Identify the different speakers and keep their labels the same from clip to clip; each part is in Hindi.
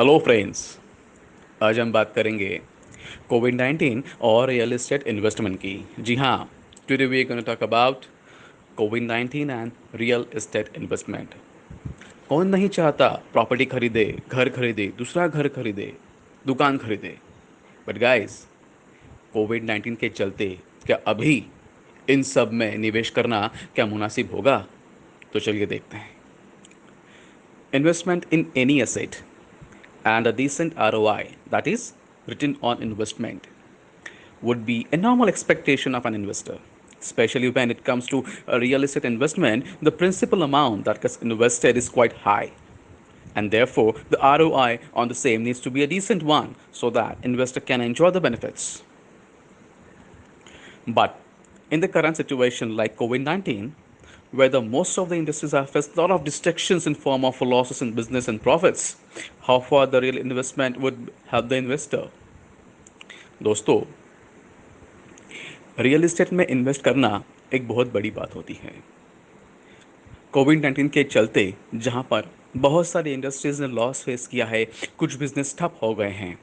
Speaker 1: Hello friends. आज हम बात करेंगे कोविड 19 और रियल एस्टेट इन्वेस्टमेंट की। जी हाँ, today we gonna talk about covid 19 and real estate investment. कौन नहीं चाहता प्रॉपर्टी खरीदे, घर खरीदे, दूसरा घर खरीदे, दुकान खरीदे। बट गाइस, कोविड 19 के चलते क्या अभी इन सब में निवेश करना क्या मुनासिब होगा? तो चलिए देखते हैं। Investment in any asset and a decent ROI, that is, return on investment, would be a normal expectation of an investor. Especially when it comes to a real estate investment, the principal amount that gets invested is quite high. And therefore, the ROI on the same needs to be a decent one so that investor can enjoy the benefits. But in the current situation like COVID-19, where the most of the industries have faced a lot of distractions in form of losses in business and profits, how far the real investment would help the investor? दोस्तों, रियल एस्टेट में इन्वेस्ट करना एक बहुत बड़ी बात होती है। कोविड 19 के चलते जहां पर बहुत सारी इंडस्ट्रीज ने लॉस फेस किया है, कुछ बिजनेस ठप हो गए हैं,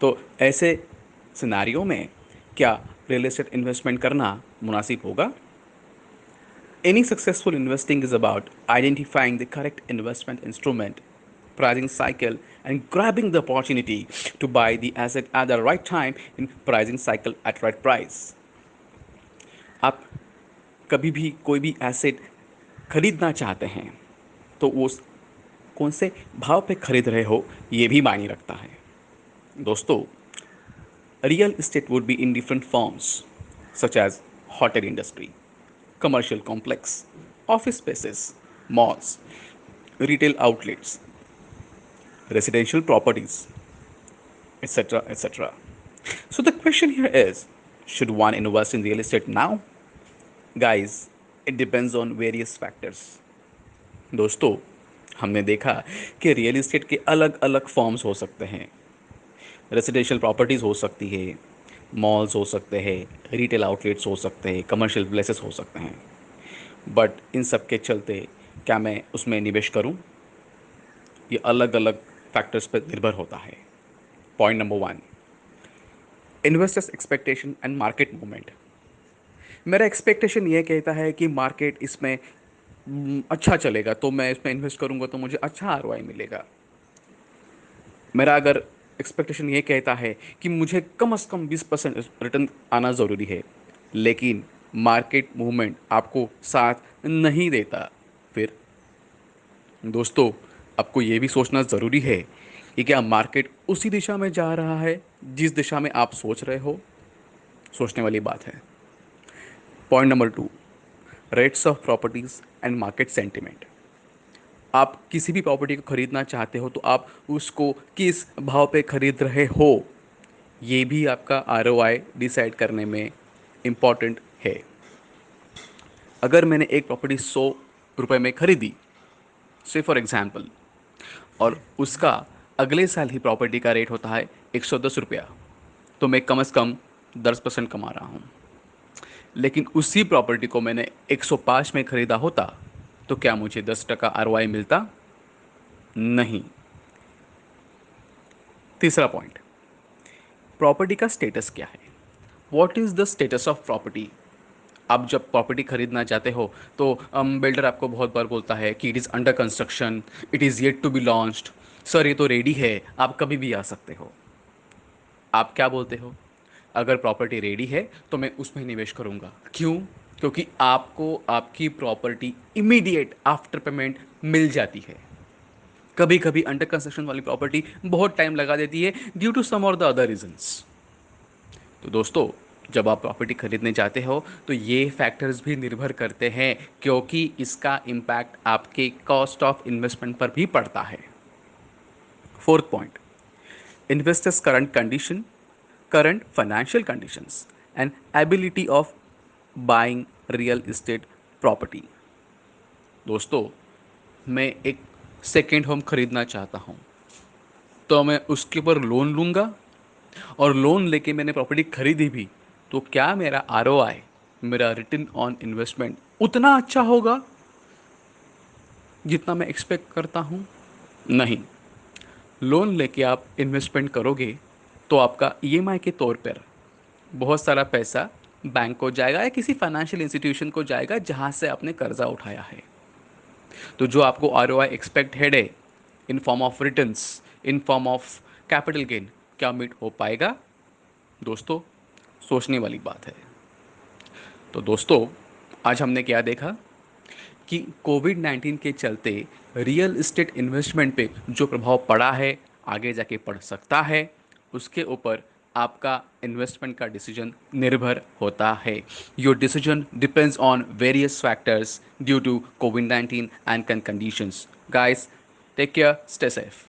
Speaker 1: तो ऐसे सिनारियों में क्या रियल एस्टेट इन्वेस्टमेंट करना मुनासिब होगा? Any successful investing is about identifying the correct investment instrument, pricing cycle, and grabbing the opportunity to buy the asset at the right time in pricing cycle at right price. आप कभी भी कोई भी एसेट खरीदना चाहते हैं तो वो कौन से भाव पे खरीद रहे हो ये भी मायने रखता है। दोस्तों, real estate would be in different forms such as hotel industry, commercial complex, office spaces, malls, retail outlets, residential properties, etc. etc. So the question here is, should one invest in real estate now? Guys, it depends on various factors. दोस्तों, हमने देखा कि रियल एस्टेट के अलग अलग फॉर्म्स हो सकते हैं। रेजिडेंशियल प्रॉपर्टीज़ हो सकती है, मॉल्स हो सकते हैं, रिटेल आउटलेट्स हो सकते हैं, कमर्शियल प्लेसेस हो सकते हैं। बट इन सब के चलते क्या मैं उसमें निवेश करूं? ये अलग अलग फैक्टर्स पर निर्भर होता है। Point number one, investors expectation and market movement. मेरा एक्सपेक्टेशन ये कहता है कि मार्केट इसमें अच्छा चलेगा तो मैं इसमें इन्वेस्ट करूंगा तो मुझे अच्छा आरओआई मिलेगा। मेरा अगर एक्सपेक्टेशन ये कहता है कि मुझे कम से कम 20% रिटर्न आना ज़रूरी है, लेकिन मार्केट मूवमेंट आपको साथ नहीं देता, फिर दोस्तों, आपको ये भी सोचना ज़रूरी है कि क्या मार्केट उसी दिशा में जा रहा है जिस दिशा में आप सोच रहे हो। सोचने वाली बात है। Point number two, rates of properties and market sentiment. आप किसी भी प्रॉपर्टी को खरीदना चाहते हो तो आप उसको किस भाव पे खरीद रहे हो, ये भी आपका आरओआई डिसाइड करने में इम्पॉर्टेंट है। अगर मैंने एक प्रॉपर्टी 100 रुपये में खरीदी, से फॉर एग्जाम्पल, और उसका अगले साल ही प्रॉपर्टी का रेट होता है 110 रुपया, तो मैं कम से कम 10% कमा रहा हूँ। लेकिन उसी प्रॉपर्टी को मैंने 105 में ख़रीदा होता तो क्या मुझे 10% आरओआई मिलता? नहीं। तीसरा पॉइंट, प्रॉपर्टी का स्टेटस क्या है? What is the status of property? आप जब प्रॉपर्टी खरीदना चाहते हो तो बिल्डर आपको बहुत बार बोलता है कि it is under construction, it is yet to be launched, sir ये तो रेडी है, आप कभी भी आ सकते हो। आप क्या बोलते हो? अगर प्रॉपर्टी रेडी है तो मैं उसमें निवेश करूंगा। क्यों? क्योंकि आपको आपकी प्रॉपर्टी इमीडिएट आफ्टर पेमेंट मिल जाती है। कभी कभी अंडर कंस्ट्रक्शन वाली प्रॉपर्टी बहुत टाइम लगा देती है ड्यू टू सम और द अदर रीजंस। तो दोस्तों, जब आप प्रॉपर्टी खरीदने जाते हो तो ये फैक्टर्स भी निर्भर करते हैं, क्योंकि इसका इम्पैक्ट आपके कॉस्ट ऑफ इन्वेस्टमेंट पर भी पड़ता है। Fourth point, investors' current condition, current financial conditions, and ability of buying real estate property. दोस्तों, मैं एक सेकेंड होम खरीदना चाहता हूँ तो मैं उसके ऊपर लोन लूँगा, और लोन लेके मैंने प्रॉपर्टी खरीदी भी, तो क्या मेरा आरओआई, मेरा रिटर्न ऑन इन्वेस्टमेंट उतना अच्छा होगा जितना मैं एक्सपेक्ट करता हूँ? नहीं। लोन लेके आप इन्वेस्टमेंट करोगे तो आपका ईएमआई के तौर पर बहुत सारा पैसा बैंक को जाएगा या किसी फाइनेंशियल इंस्टीट्यूशन को जाएगा जहां से आपने कर्जा उठाया है। तो जो आपको आरओआई एक्सपेक्टेड है in form of returns, in form of capital gain, क्या मीट हो पाएगा? दोस्तों, सोचने वाली बात है। तो दोस्तों, आज हमने क्या देखा कि कोविड-19 के चलते रियल एस्टेट इन्वेस्टमेंट पे जो प्रभाव पड़ा है, आगे जाके पड़ सकता है, उसके ऊपर आपका इन्वेस्टमेंट का डिसीजन निर्भर होता है। Your decision depends on various factors due to कोविड-19 and conditions. Guys, take care, stay safe.